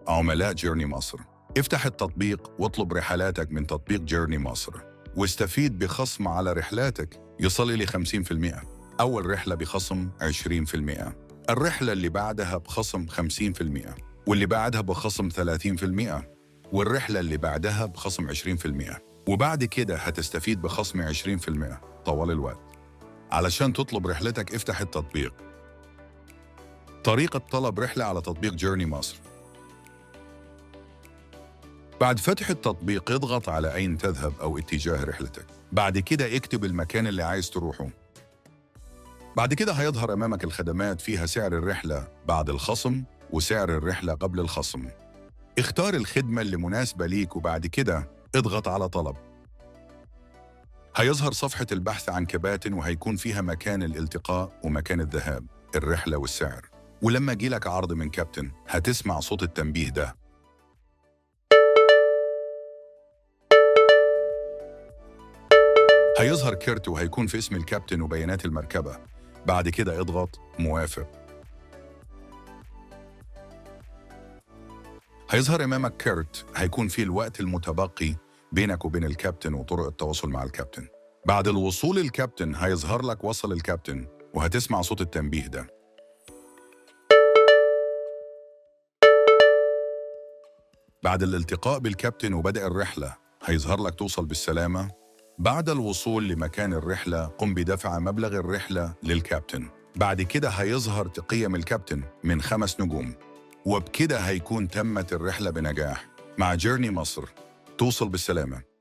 عملاء جيرني مصر. افتح التطبيق واطلب رحلاتك من تطبيق جيرني مصر واستفيد بخصم على رحلاتك يصل إلى 50%. أول رحلة بخصم 20%، الرحلة اللي بعدها بخصم 50%، واللي بعدها بخصم 30%، والرحلة اللي بعدها بخصم 20%، وبعد كده هتستفيد بخصم 20% طوال الوقت. علشان تطلب رحلتك افتح التطبيق. طريقة طلب رحلة على تطبيق جيرني مصر. بعد فتح التطبيق اضغط على أين تذهب أو اتجاه رحلتك. بعد كده اكتب المكان اللي عايز تروحه. بعد كده هيظهر أمامك الخدمات فيها سعر الرحلة بعد الخصم وسعر الرحلة قبل الخصم. اختار الخدمة اللي مناسبة ليك وبعد كده اضغط على طلب. هيظهر صفحة البحث عن كباتن وهيكون فيها مكان الالتقاء ومكان الذهاب، الرحلة والسعر. ولما يجيلك عرض من كابتن هتسمع صوت التنبيه ده. هيظهر كارت وهيكون في اسم الكابتن وبيانات المركبة. بعد كده اضغط موافق. هيظهر أمامك كارت هيكون فيه الوقت المتبقي بينك وبين الكابتن وطرق التواصل مع الكابتن. بعد الوصول الكابتن هيظهر لك وصل الكابتن وهتسمع صوت التنبيه ده. بعد الالتقاء بالكابتن وبدء الرحلة هيظهر لك توصل بالسلامة. بعد الوصول لمكان الرحلة قم بدفع مبلغ الرحلة للكابتن. بعد كده هيظهر تقييم الكابتن من 5 نجوم، وبكده هيكون تمت الرحلة بنجاح. مع جيرني مصر توصل بالسلامة.